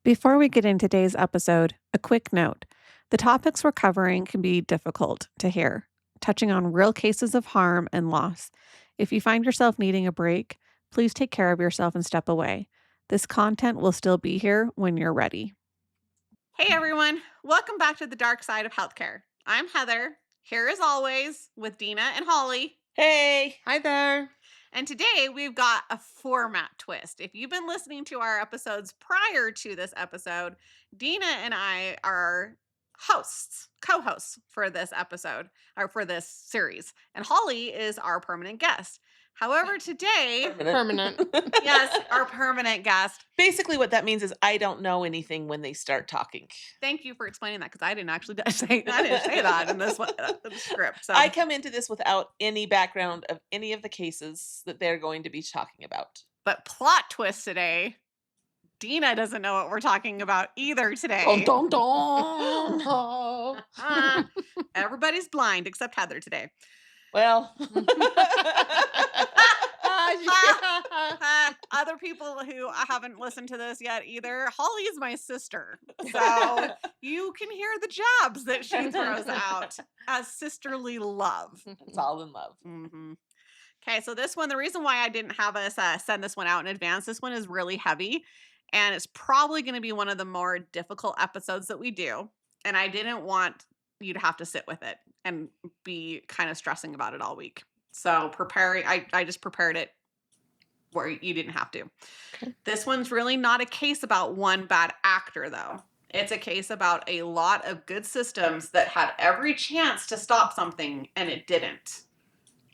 Before we get into today's episode, a quick note. The topics we're covering can be difficult to hear, touching on real cases of harm and loss. If you find yourself needing a break, please take care of yourself and step away. This content will still be here when you're ready. Hey everyone, welcome back to the dark side of healthcare. I'm Heather, here as always with Dena and Holly. Hey. Hi there. And today we've got a format twist. If you've been listening to our episodes prior to this episode, Dena and I are co-hosts for this episode, or for this series. And Holly is our permanent guest. However, today, Permanent. yes, our permanent guest. Basically, what that means is I don't know anything when they start talking. Thank you for explaining that, because I didn't actually say that in this one, the script. So I come into this without any background of any of the cases that they're going to be talking about. But plot twist today, Dena doesn't know what we're talking about either today. Dun, dun, dun. Everybody's blind except Heather today. Well, Other people who haven't listened to this yet either, Holly is my sister. So you can hear the jabs that she throws out as sisterly love. it's all in love. Mm-hmm. Okay, so this one, the reason why I didn't have us send this one out in advance, this one is really heavy, and it's probably going to be one of the more difficult episodes that we do. And I didn't want you to have to sit with it and be kind of stressing about it all week. So I just prepared it where you didn't have to. Okay. This one's really not a case about one bad actor, though. It's a case about a lot of good systems that had every chance to stop something and it didn't.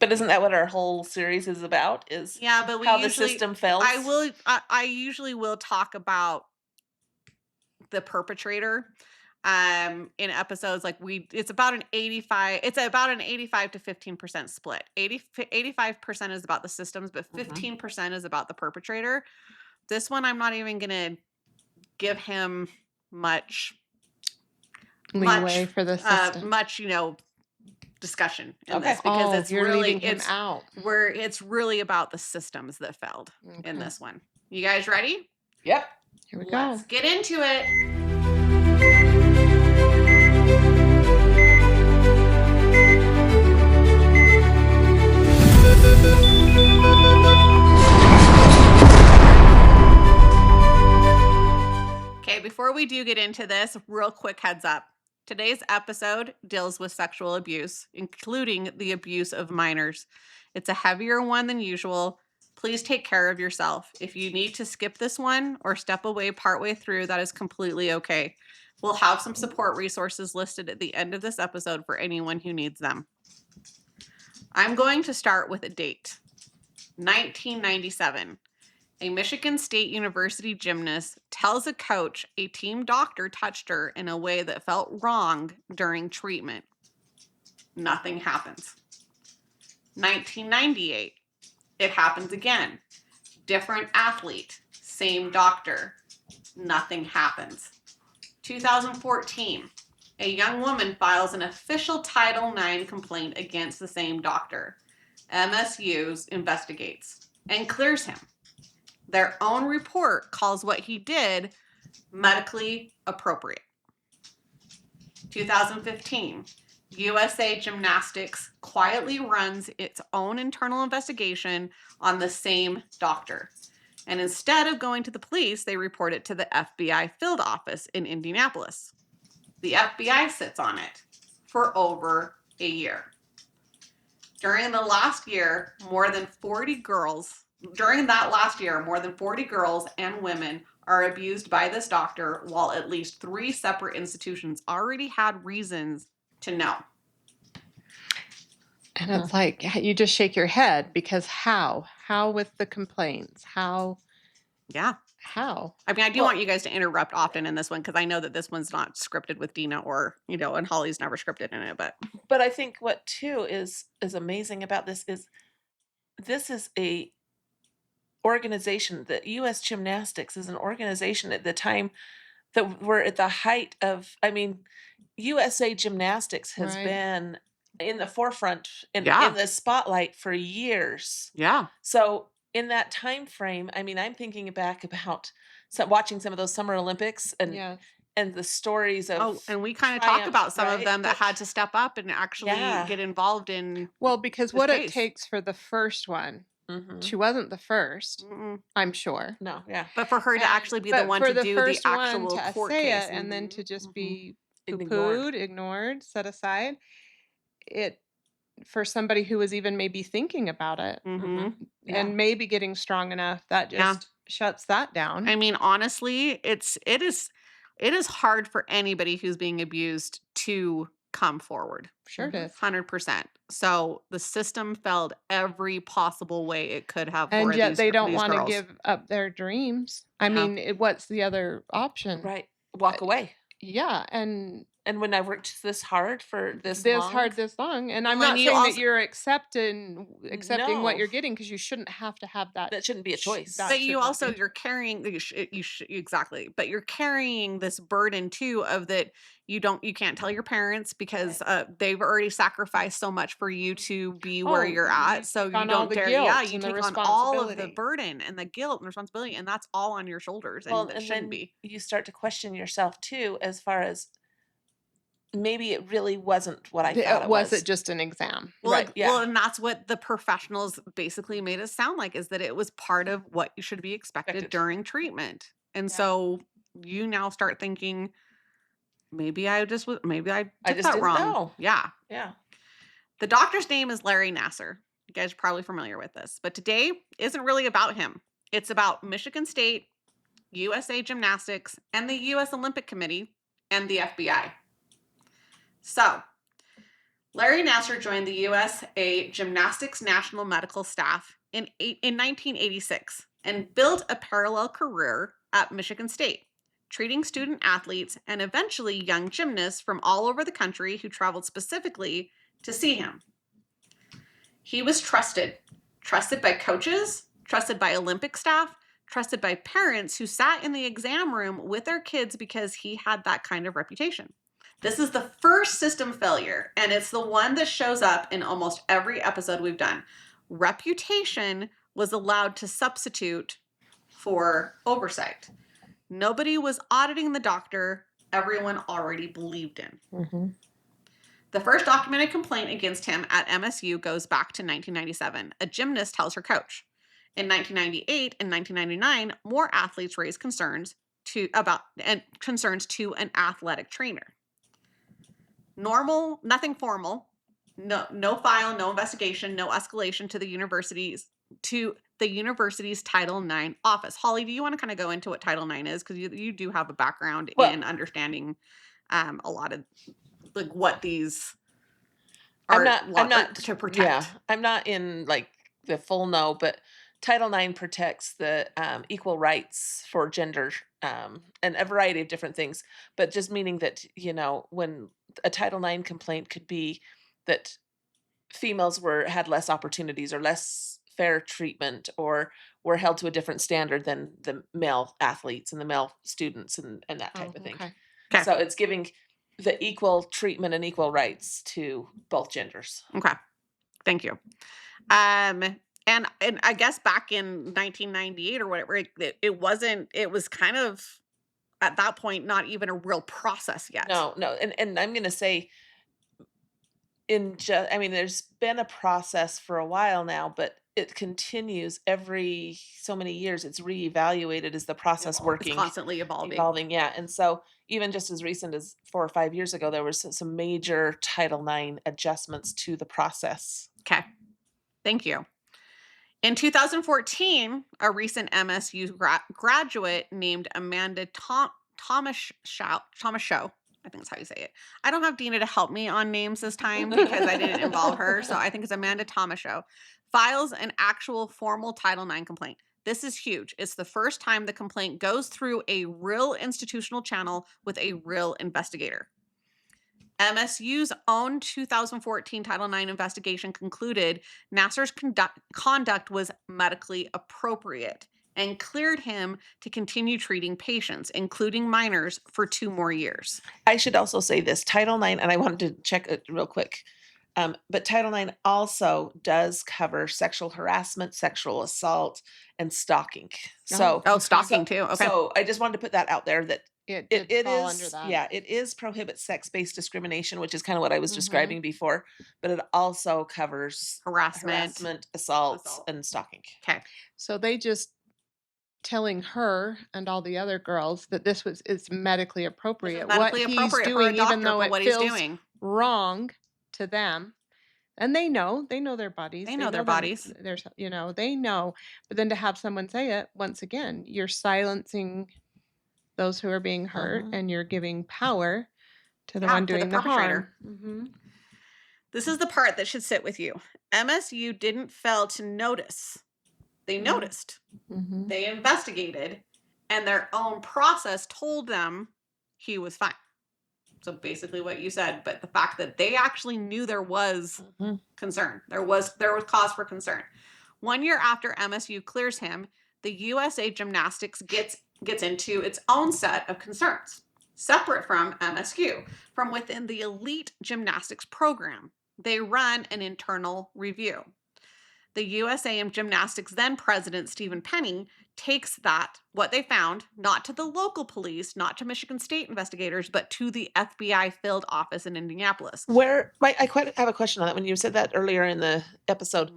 But isn't that what our whole series is about? Yeah, but how the system fails? I usually will talk about the perpetrator in episodes like it's about an 85 to 15% split. 85% is about the systems, but 15% is about the perpetrator. This one I'm not even gonna give him much leeway for the system. Discussion in this, because it's really about the systems that failed in this one. You guys ready? Yep. Here we Let's go. get into it. Okay, before we do get into this, real quick heads up. Today's episode deals with sexual abuse, including the abuse of minors. It's a heavier one than usual. Please take care of yourself. If you need to skip this one or step away partway through, that is completely okay. We'll have some support resources listed at the end of this episode for anyone who needs them. I'm going to start with a date. 1997. A Michigan State University gymnast tells a coach a team doctor touched her in a way that felt wrong during treatment. Nothing happens. 1998. It happens again. Different athlete, same doctor. Nothing happens. 2014. A young woman files an official Title IX complaint against the same doctor. MSU investigates and clears him. Their own report calls what he did medically appropriate. 2015, USA Gymnastics quietly runs its own internal investigation on the same doctor. And instead of going to the police, they report it to the FBI field office in Indianapolis. The FBI sits on it for over a year. During that last year, more than 40 girls and women are abused by this doctor, while at least 3 separate institutions already had reasons to know. And it's like, you just shake your head, because how? How with the complaints? How? Yeah. How? I mean, I do want you guys to interrupt often in this one, because I know that this one's not scripted with Dena or, and Holly's never scripted in it, But I think what too is amazing about this is a organization. The U.S. Gymnastics is an organization at the time that we're at the height of, USA Gymnastics has been in the forefront in the spotlight for years. Yeah. So in that time frame, I'm thinking back about watching some of those Summer Olympics Yes. and the stories of Oh, and we kind of talk triumph, about some of right? them that had to step up and actually Yeah. get involved in Well, because this what it case. takes for the first one, Mhm. she wasn't the first, Mm-mm. I'm sure. No, yeah. But for her to And actually be the but one for to the do the first one actual to court say case. it and then Mhm, to just mhm. be Ignored. poo-pooed, ignored, set aside, it for somebody who was even maybe thinking about it Mhm. Yeah. and maybe getting strong enough, that Yeah. just shuts that down. I mean, honestly, it is hard for anybody who's being abused to come forward. Sure it Mhm. is. 100%. So the system failed every possible way it could have And for yet these they don't these wanna girls. give up their dreams. I Yeah. mean, what's the other option? Right. Walk away. Yeah, and And when I worked this hard for this this long, hard, this long, and I'm Well, and not you saying that also you're accepting what no, you're getting because you shouldn't have to have that that shouldn't be a that but choice. you should not also be. you're carrying exactly, but you're carrying this burden too of that you can't tell your parents because Right. they've already sacrificed so much for you to be where Oh, you're at. you So take you on all don't the dare, yeah, guilt you and the take on all of the responsibility. burden and the guilt and responsibility, and that's all on your shoulders, Well, and it and shouldn't then be. you start to question yourself too, as far as maybe it really wasn't what I thought it Was it was. just an exam? Right. Well, Yeah. and that's what the professionals basically made us sound like is that it was part of what you should be expected Expected. during treatment. And Yeah. so you now start thinking, maybe I I took just that didn't wrong. know. Yeah. Yeah. The doctor's name is Larry Nassar. You guys are probably familiar with this, but today isn't really about him. It's about Michigan State, USA Gymnastics, and the US Olympic Committee and the FBI. So, Larry Nassar joined the USA Gymnastics National Medical Staff in 1986 and built a parallel career at Michigan State, treating student athletes and eventually young gymnasts from all over the country who traveled specifically to see him. He was trusted by coaches, trusted by Olympic staff, trusted by parents who sat in the exam room with their kids because he had that kind of reputation. This is the first system failure, and it's the one that shows up in almost every episode we've done. Reputation was allowed to substitute for oversight. Nobody was auditing the doctor everyone already believed in. Mm-hmm. The first documented complaint against him at MSU goes back to 1997. A gymnast tells her coach. In 1998 and 1999, more athletes raised concerns to an athletic trainer. Normal, nothing formal, no file, no investigation, no escalation to the university's Title IX office. Holly, do you want to kind of go into what Title IX is? Because you do have a background Well, in understanding a lot of like what these I'm are not, to protect. yeah, I'm not in like the full know, but Title IX protects the equal rights for gender and a variety of different things. But just meaning that, when a Title IX complaint could be that females had less opportunities or less fair treatment or were held to a different standard than the male athletes and the male students and that type Oh, of thing. okay. Okay. So it's giving the equal treatment and equal rights to both genders. Okay. Thank you. And I guess back in 1998 or whatever, it wasn't. It was kind of at that point not even a real process yet. No, and I'm going to say I mean, there's been a process for a while now, but it continues every so many years. It's reevaluated as the process It's working, constantly evolving. yeah. And so even just as recent as 4 or 5 years ago, there was some major Title IX adjustments to the process. Okay. Thank you. In 2014, a recent MSU graduate named Amanda Thomas Show, I think that's how you say it. I don't have Dena to help me on names this time because I didn't involve her. So I think it's Amanda Thomas Show. Files an actual formal Title IX complaint. This is huge. It's the first time the complaint goes through a real institutional channel with a real investigator. MSU's own 2014 Title IX investigation concluded Nassar's conduct was medically appropriate and cleared him to continue treating patients, including minors, for 2 more years. I should also say this Title IX, and I wanted to check it real quick. But Title IX also does cover sexual harassment, sexual assault, and stalking. So, Oh, okay. stalking too. Okay. so I just wanted to put that out there that It it, did it fall under is, that. yeah, it is prohibits sex-based discrimination, which is kind of what I was Mhm. describing before, but it also covers Harassment. assaults, Assault. and stalking. Okay. So they just telling her and all the other girls that this is medically This appropriate. is medically What he's appropriate for a doing, even doctor though for it what he's feels doing. wrong to them. And they know their bodies. They know their bodies. There's, they know. But then to have someone say it, once again, you're silencing those who are being hurt, and you're giving power to the one to the doing the perpetrator. harm. Mm-hmm. This is the part that should sit with you. MSU didn't fail to notice. They noticed. Mm-hmm. They investigated, and their own process told them he was fine. So basically what you said, but the fact that they actually knew there was concern. There was cause for concern. 1 year after MSU clears him, the USA Gymnastics gets into its own set of concerns, separate from MSU, from within the elite gymnastics program. They run an internal review. The USA Gymnastics then president, Stephen Penny, takes what they found, not to the local police, not to Michigan State investigators, but to the FBI field office in Indianapolis. I quite have a question on that. When you said that earlier in the episode,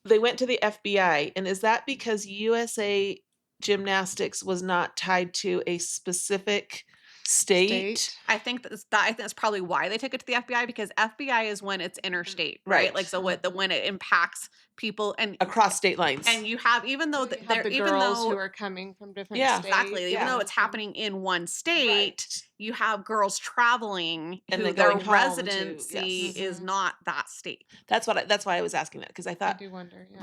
they went to the FBI, and is that because USA Gymnastics was not tied to a specific state? I think that's probably why they took it to the FBI, because FBI is when it's interstate, right? Right. Like, so when it impacts people and Across state lines. and you have, even though You have the even girls though who are coming from different Yeah, states. exactly, even though it's happening in one state, you have girls traveling And who then their going home to- residency yes. is not that state. That's why I was asking that, because I I thought, do wonder. Yeah.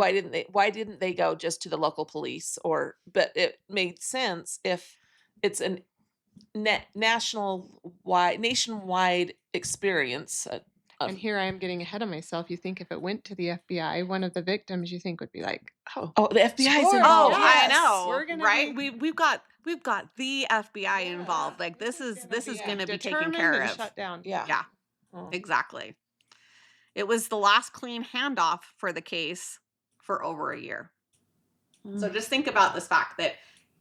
why didn't they go just to the local police? But it made sense if it's a nationwide experience. And here I am getting ahead of myself. You think if it went to the FBI, one of the victims you think would be like, oh, the FBI is Score. involved. Oh, Yes. I know, We're gonna right? be- We've got the FBI involved. Like, this is going to be taken care and of. shut down. Yeah. Exactly. It was the last clean handoff for the case for over a year. So just think about this fact that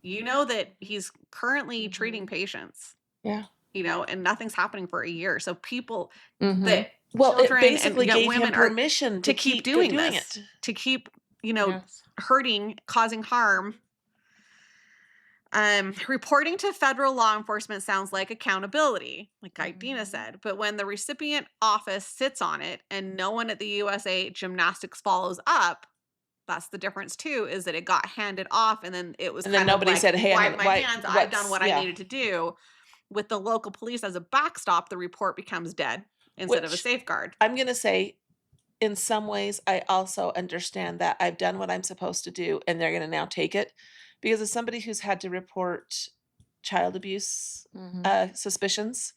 that he's currently treating patients. Yeah. And nothing's happening for a year. So people Mhm. It children basically and gave women him permission to keep doing this, it. to keep Yes. hurting, causing harm. Reporting to federal law enforcement sounds like accountability, like Dena said, but when the recipient office sits on it and no one at the USA Gymnastics follows up, that's the difference too, is that it got handed off and then it was And then kind of nobody like, said, "Hey, wipe my hands, I've done what I yeah." needed to do. With the local police as a backstop, the report becomes dead instead of a Which- safeguard. I'm going to say, in some ways, I also understand that I've done what I'm supposed to do, and they're going to now take it. Because as somebody who's had to report child abuse suspicions,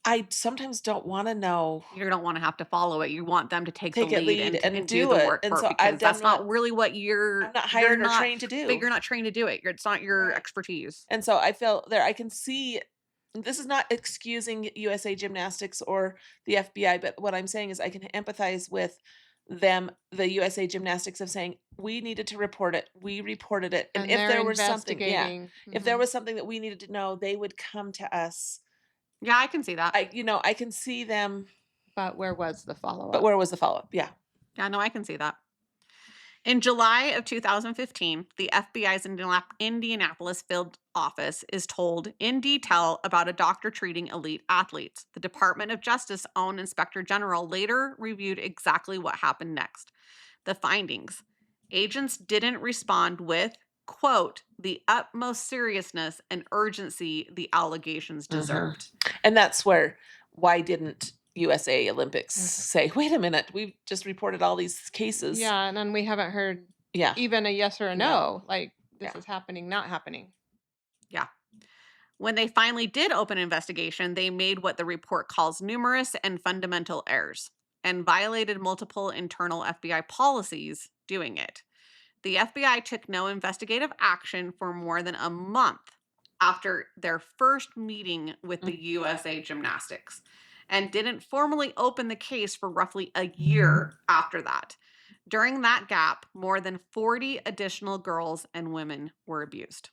I sometimes don't want to know. You don't want to have to follow it. You want them to take the Take it lead and do the it. work And for so it, because I've that's done not really what I'm not hired or trained to do. But you're not trained to do it. It's not your Right. expertise. And so I feel I can see, this is not excusing USA Gymnastics or the FBI, but what I'm saying is I can empathize with them, the USA Gymnastics, of saying, we needed to report it. We reported it. And if they're there was something, investigating. if there was something that we needed to know, they would come to us. Yeah, I can see that. I can see them. But where was the follow-up? But where was the follow-up? Yeah. Yeah, no, I can see that. In July of 2015, the FBI's Indianapolis field office is told in detail about a doctor treating elite athletes. The Department of Justice's own Inspector General later reviewed exactly what happened next. The findings: agents didn't respond with, quote, the utmost seriousness and urgency the allegations deserved. And that's why didn't USA Olympics say, wait a minute, we've just reported all these cases. Yeah, and then we haven't heard even a yes or a no. Like, this is happening, not happening. Yeah. When they finally did open an investigation, they made what the report calls numerous and fundamental errors and violated multiple internal FBI policies doing it. The FBI took no investigative action for more than a month after their first meeting with the USA Gymnastics. and didn't formally open the case for roughly a year after that. During that gap, more than 40 additional girls and women were abused.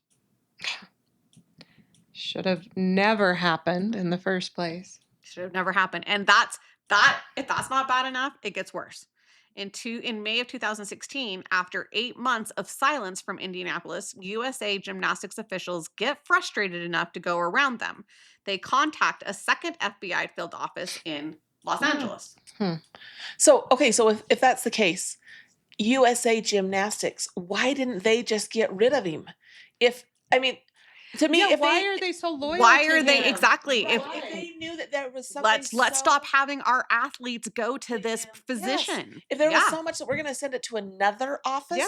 Should have never happened in the first place. Should have never happened. And if that's not bad enough, it gets worse. In May of 2016, after 8 months of silence from Indianapolis, USA Gymnastics officials get frustrated enough to go around them. They contact a second FBI field office in Los Angeles. So if that's the case, USA Gymnastics, why didn't they just get rid of him? To me, Yeah, if why they are they so loyal Why to are they him? exactly? Right, Why? if they knew that there was something, Let's stop having our athletes go to this Yes. physician. If there was Yeah. so much that we're going to send it to another office,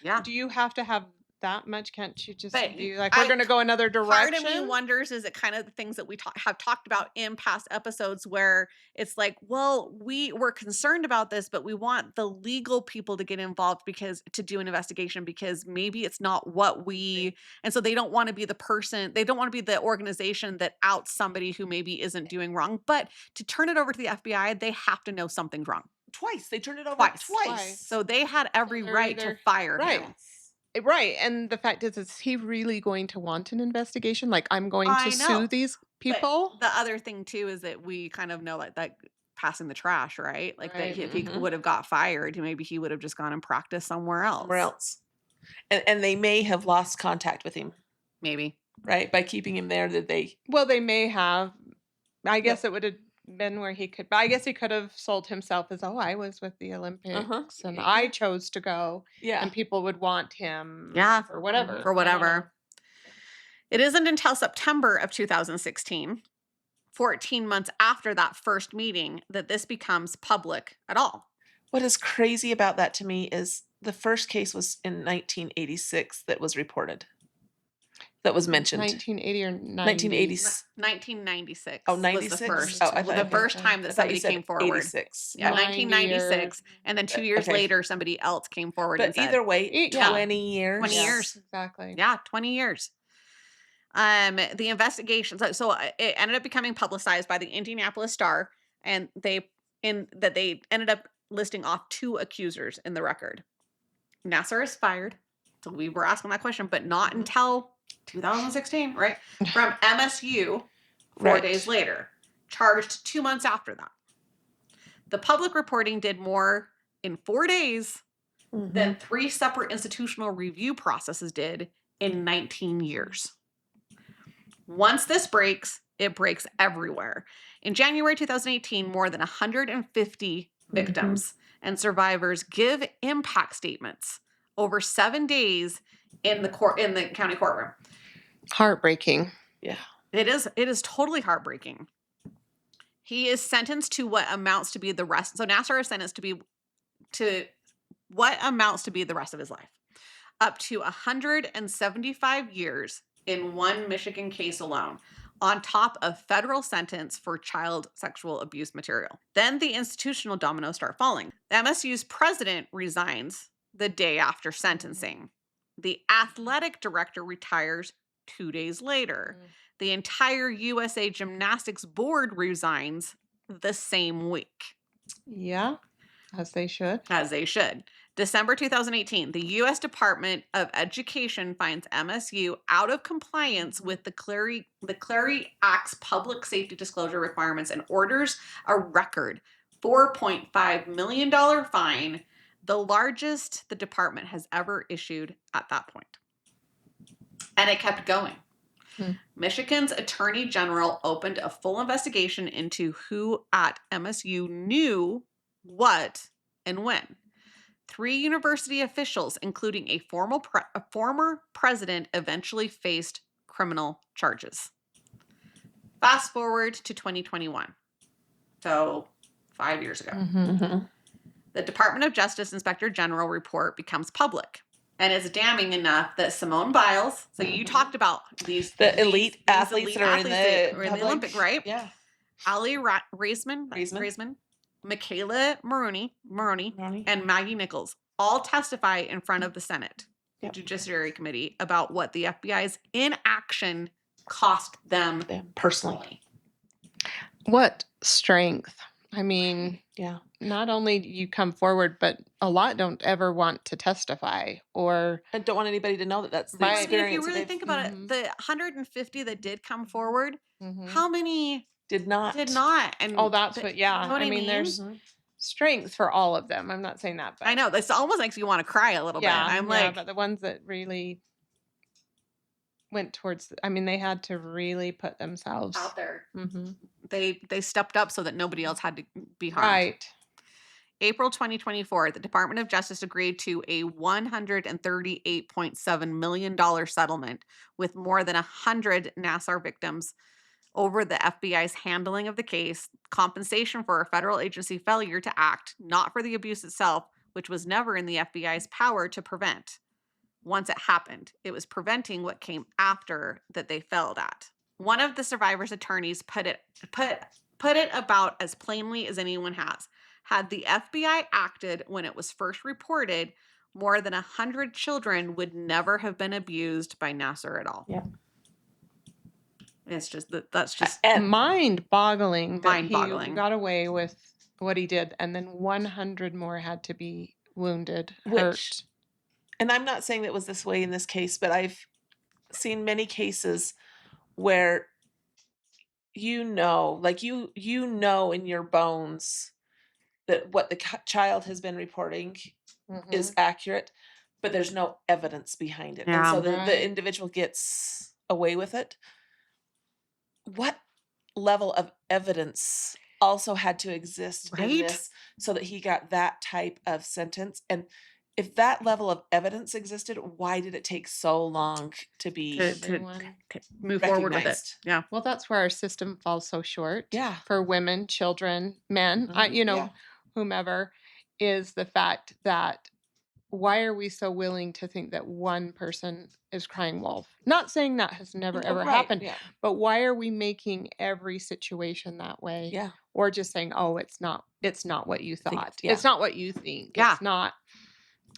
Yeah. Do you have to have that much? Can't you just But be like, we're going to go another Part direction? of me wonders, is it kind of the things that we have talked about in past episodes, where it's like, well, we're concerned about this, but we want the legal people to get involved to do an investigation, because maybe it's not what and so they don't want to be the person, they don't want to be the organization that outs somebody who maybe isn't doing wrong. But to turn it over to the FBI, they have to know something's wrong. twice. They turned it over Twice. twice. So they had every they're right to either- fire right. him. Right. And the fact is he really going to want an investigation? Like, I'm going I to know. sue these people? But the other thing too is that we kind of know, like, that passing the trash, right? Like, that Right. if he would have got fired, maybe he would have just gone and practiced somewhere else. And they may have lost contact with him, Maybe. right? By keeping him there, Well, they may have. I guess it would have been where he could, but I guess he could have sold himself as, I was with the Olympics and I chose to go. Yeah. And people would want him for whatever. For whatever. It isn't until September of 2016, 14 months after that first meeting, that this becomes public at all. What is crazy about that to me is the first case was in 1986 that was reported. That was mentioned. 1980 or 1996. Oh, was 96? the first. Oh, I thought- the first time that somebody came forward. 86. Yeah, Oh. 1996. And then 2 years Okay. later, somebody else came forward and But said, either way, Yeah. 20 years. 20 years. Exactly. Yeah, 20 years. The investigation. So it ended up becoming publicized by the Indianapolis Star, and they ended up listing off 2 accusers in the record. Nassar is fired. So we were asking that question, but not until 2016, right? From MSU 4 Right. days later, charged 2 months after that. The public reporting did more in 4 days than 3 separate institutional review processes did in 19 years. Once this breaks, it breaks everywhere. In January 2018, more than 150 victims and survivors give impact statements over 7 days in the county courtroom. Heartbreaking. Yeah. It is totally heartbreaking. He is sentenced to what amounts to be the rest. So Nassar is sentenced to what amounts to be the rest of his life, up to 175 years in one Michigan case alone, on top of federal sentence for child sexual abuse material. Then the institutional dominoes start falling. The MSU's president resigns the day after sentencing. The athletic director retires 2 days later. The entire USA Gymnastics board resigns the same week. Yeah, as they should. As they should. December 2018, the U.S. Department of Education finds MSU out of compliance with the Clery Act's public safety disclosure requirements and orders a record $4.5 million fine, the largest the department has ever issued at that point. And it kept going. Michigan's Attorney General opened a full investigation into who at MSU knew what and when. 3 university officials, including a former president, eventually faced criminal charges. Fast forward to 2021. So 5 years ago. The Department of Justice Inspector General report becomes public. And it's damning enough that Simone Biles, so you talked about these elite athletes that are in the Olympic, right? Yeah. Ali Raisman, Michaela Maroney, and Maggie Nichols all testify in front of the Senate Judiciary Committee about what the FBI's inaction cost them personally. What strength? I mean, Yeah. not only do you come forward, but a lot don't ever want to testify or I don't want anybody to know that that's the Right. I mean, if you experience that really they've think about it, Mhm. the 150 that did come forward, Mhm. how many did not. did not? Oh, And that's the, what you yeah. know what I I mean, mean? there's Mhm. strength for all of them. I'm not saying that, I but know this almost makes you want to cry a little bit. yeah, I'm yeah, like, but the ones that really went towards I mean, they had to really put themselves out there, Mhm. they stepped up so that nobody else had to be harmed. Right. April 2024, the Department of Justice agreed to a $138.7 million settlement with more than 100 Nassar victims over the FBI's handling of the case, compensation for a federal agency failure to act, not for the abuse itself, which was never in the FBI's power to prevent. Once it happened, it was preventing what came after that they failed at. One of the survivors' attorneys put it about as plainly as anyone has. Had the FBI acted when it was first reported, more than 100 children would never have been abused by Nassar at all. Yeah. It's just that's just And Mind-boggling that he mind-boggling. got away with what he did, and then 100 more had to be wounded, Which hurt. and I'm not saying that was this way in this case, but I've seen many cases where like you know in your bones that what the child has been reporting is Mhm. accurate, but there's no evidence behind it. And Yeah. so the Right. individual gets away with it. What level of evidence also had to exist in Right? this so that he got that type of sentence? And if that level of evidence existed, why did it take so long to be To Everyone. move forward with it. recognized? Yeah. Well, that's where our system falls so short Yeah. for women, children, men, Mhm. Yeah. whomever, is the fact that why are we so willing to think that one person is crying wolf? Not saying that has never ever Right. happened, Yeah. but why are we making every situation that way? Yeah. Or just saying, "Oh, it's not what you thought. Yeah. It's not what you think. Yeah.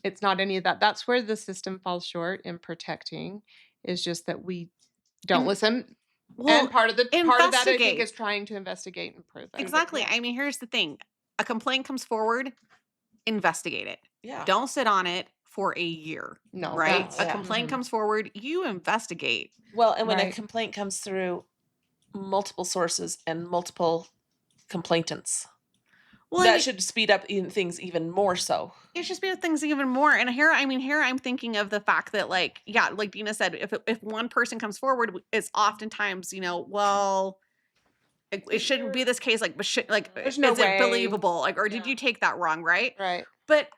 It's not any of that." That's where the system falls short in protecting is just that we don't And- listen. Well, And part of that I think investigate. is trying to investigate and prove it. Exactly. Yeah. I mean, here's the thing. A complaint comes forward, investigate it. Yeah. Don't sit on it for a year. No, Right? that's A yeah. complaint Mhm. comes forward, you investigate. Well, and when a Right. complaint comes through multiple sources and multiple complainants, Well, I that mean, should speed up things even more so. it's just made things even more. And here I'm thinking of the fact that, like, yeah, like Dina said, if one person comes forward, it's oftentimes, well, it shouldn't be this case. Like, but There's no is it way. believable? Like, or did Yeah. you take that wrong? Right? Right. But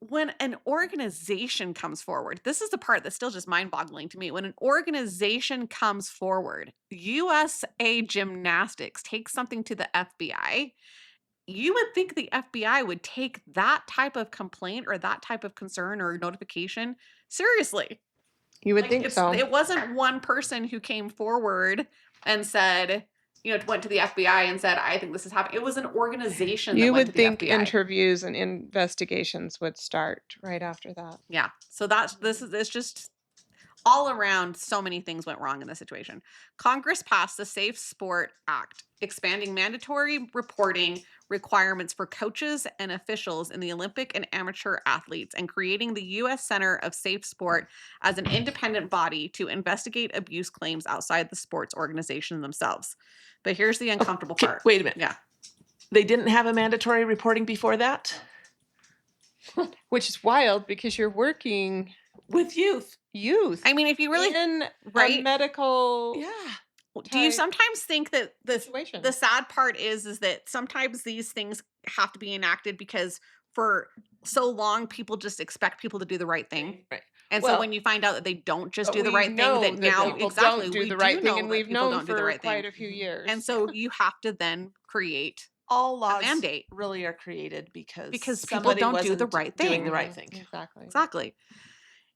when an organization comes forward, this is the part that's still just mind-boggling to me. When an organization comes forward, USA Gymnastics takes something to the FBI, you would think the FBI would take that type of complaint or that type of concern or notification seriously. You would Like, think so. it wasn't one person who came forward and said, went to the FBI and said, I think this is happening. It was an organization that You went to would the think FBI. interviews and investigations would start right after that. Yeah. So it's just all around, so many things went wrong in this situation. Congress passed the Safe Sport Act, expanding mandatory reporting requirements for coaches and officials in the Olympic and amateur athletes, and creating the U.S. Center of Safe Sport as an independent body to investigate abuse claims outside the sports organization themselves. But here's the uncomfortable Okay, part. wait a minute. Yeah. They didn't have a mandatory reporting before that? Which is wild because you're working With youth. I mean, if you really in right? a medical Yeah. Do you type sometimes think that situation. the sad part is that sometimes these things have to be enacted because for so long people just expect people to do the right thing, Right. and so Well, when you find out that they don't just But do the we right thing, know that now people exactly don't do we the right do thing, know and that we've people known don't do the for right quite thing, a few years. and so you have to then create all laws mandate. Really are created because Because people somebody don't do the wasn't right doing thing. the right thing. Exactly. Exactly.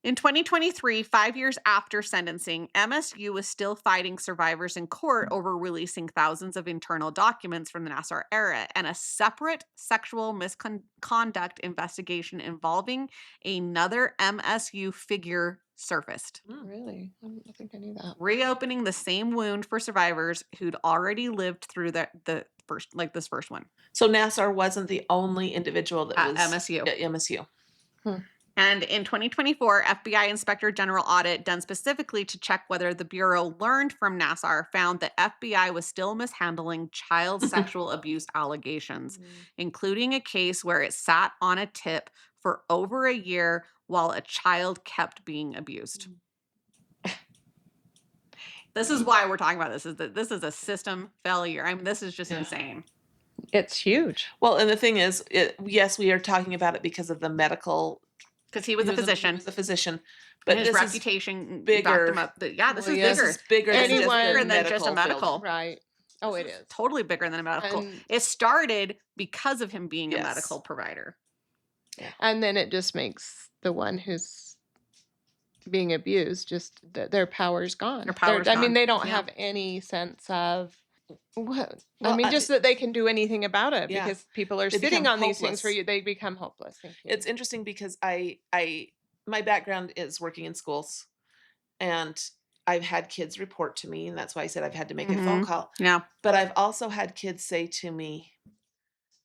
In 2023, 5 years after sentencing, MSU was still fighting survivors in court over releasing thousands of internal documents from the Nassar era, and a separate sexual misconduct investigation involving another MSU figure surfaced, Really? I don't think I knew that. reopening the same wound for survivors who'd already lived through the first, like this first one. So Nassar wasn't the only individual that At was MSU. at MSU. And in 2024, FBI Inspector General audit done specifically to check whether the Bureau learned from Nassar found that FBI was still mishandling child sexual abuse allegations, including a case where it sat on a tip for over a year while a child kept being abused. This is why we're talking about this, is that this is a system failure. I mean, this is just insane. It's huge. Well, and the thing is, yes, we are talking about it because of the medical. Because he was a physician. He was a physician. But But his this is reputation bigger. backed him up. Yeah, this Well, is yes, bigger. This is bigger This than is just bigger the than just a medical medical. field. Right. Oh, This it is. totally bigger than a medical. And- It started because of him being a Yes. medical provider. And then it just makes the one who's being abused, just their power's gone. Their power's I mean, gone. they don't Yeah. have any sense of what. Well, I mean, just that they can do anything about it Yeah. because people are They sitting become on these things for hopeless. you. They become hopeless. Thank you. It's interesting because my background is working in schools, and I've had kids report to me, and that's why I said I've had to make a phone call. Yeah. But I've also had kids say to me,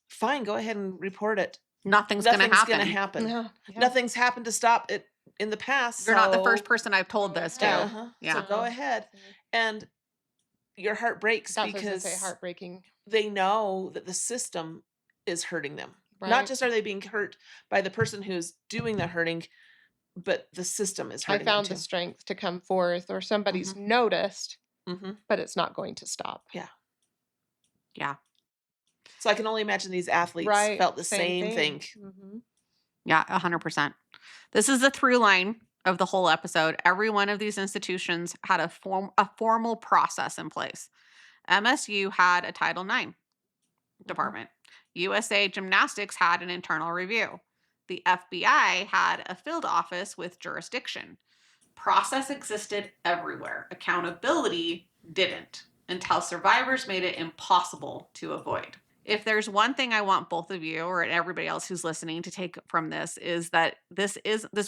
"Fine, go ahead and report it. Nothing's going to Nothing's going to happen. happen. Yeah. Nothing's happened to stop it in the past. You're not the so- first person I've told Go this ahead. to. Uh-huh. Yeah. So go ahead, and your heart breaks That's what I was because gonna say, heartbreaking. they know that the system is hurting them. Right. Not just are they being hurt by the person who's doing the hurting, but the system is I hurting found them the strength to come forth, or somebody's noticed, Mm-hmm. but it's not going to stop. Yeah. So I can only imagine these athletes Right. felt the same thing. Mhm. Yeah, 100%. This is the through line of the whole episode. Every one of these institutions had a formal process in place. MSU had a Title IX department. USA Gymnastics had an internal review. The FBI had a field office with jurisdiction. Process existed everywhere. Accountability didn't, until survivors made it impossible to avoid. If there's one thing I want both of you or everybody else who's listening to take from this, is that this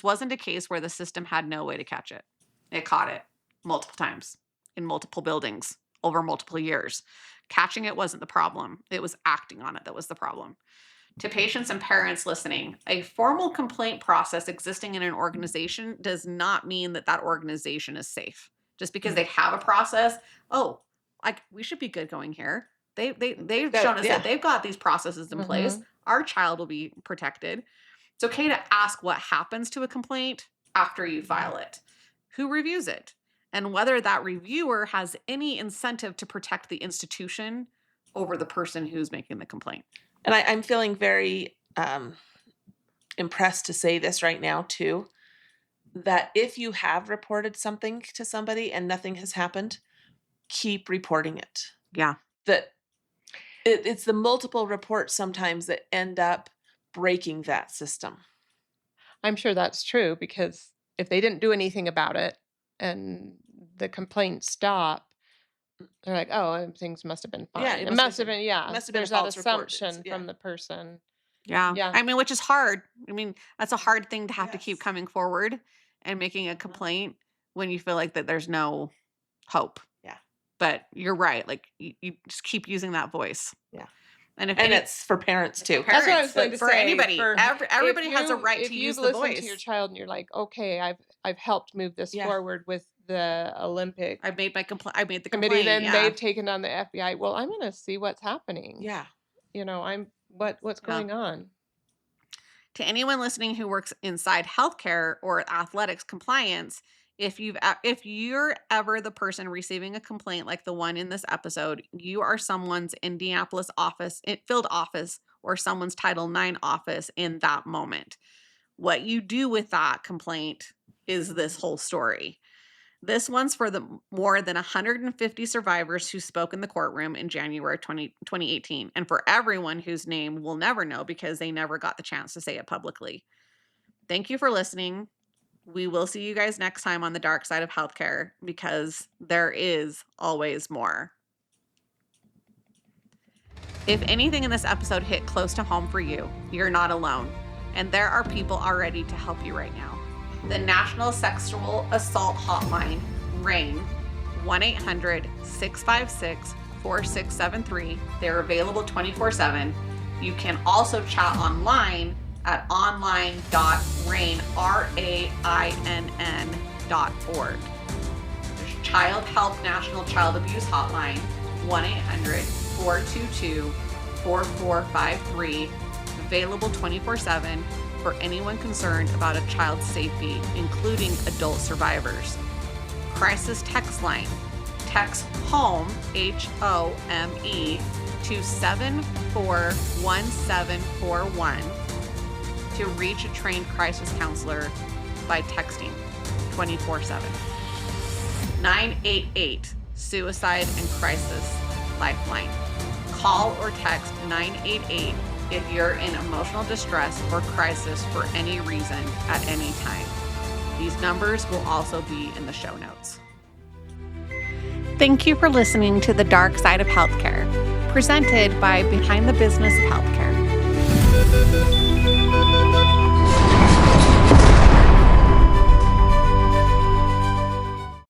wasn't a case where the system had no way to catch it. It caught it multiple times in multiple buildings over multiple years. Catching it wasn't the problem. It was acting on it that was the problem. To patients and parents listening, a formal complaint process existing in an organization does not mean that that organization is safe. Just because they have a process, we should be good going here. They've shown us that they've got these processes in place. Our child will be protected. It's okay to ask what happens to a complaint after you file it. Who reviews it? And whether that reviewer has any incentive to protect the institution over the person who's making the complaint. And I'm feeling very impressed to say this right now, too, that if you have reported something to somebody and nothing has happened, keep reporting it. Yeah. That it's the multiple reports sometimes that end up breaking that system. I'm sure that's true, because if they didn't do anything about it and the complaints stop, they're like, oh, things must have been fine. Yeah, it must have been. must have been a There's that false report. assumption Yeah. from the person. Yeah. Yeah. I mean, which is hard. I mean, that's a hard thing to have to keep Yes. coming forward and making a complaint when you feel like that there's no hope. Yeah. But you're right. Like you just keep using that voice. Yeah. And And it's for parents, too. That's what I was going to for say. anybody. Everybody if has a you- right if to you've use the listened voice. to your child and you're like, okay, I've helped move this Yeah. forward with the Olympic I've made my complaint. I made the committee, complaint. then Yeah. they've taken on the FBI. Well, I'm going to see what's happening. Yeah. You know, what's going on. To anyone listening who works inside healthcare or athletics compliance, if you're ever the person receiving a complaint like the one in this episode, you are someone's Indianapolis field office or someone's Title IX office in that moment. What you do with that complaint is this whole story. This one's for the more than 150 survivors who spoke in the courtroom in January 2018, and for everyone whose name we'll never know because they never got the chance to say it publicly. Thank you for listening. We will see you guys next time on the dark side of healthcare, because there is always more. If anything in this episode hit close to home for you, you're not alone, and there are people already to help you right now. The National Sexual Assault Hotline, RAIN, 1-800-656-4673. They're available 24/7. You can also chat online at online.rainn.org. There's Child Help National Child Abuse Hotline, 1-800-422-4453, available 24/7 for anyone concerned about a child's safety, including adult survivors. Crisis Text Line. Text HOME, HOME, to 741741 to reach a trained crisis counselor by texting 24/7. 988, Suicide and Crisis Lifeline. Call or text 988 if you're in emotional distress or crisis for any reason at any time. These numbers will also be in the show notes. Thank you for listening to The Dark Side of Healthcare, presented by Behind the Business of Healthcare.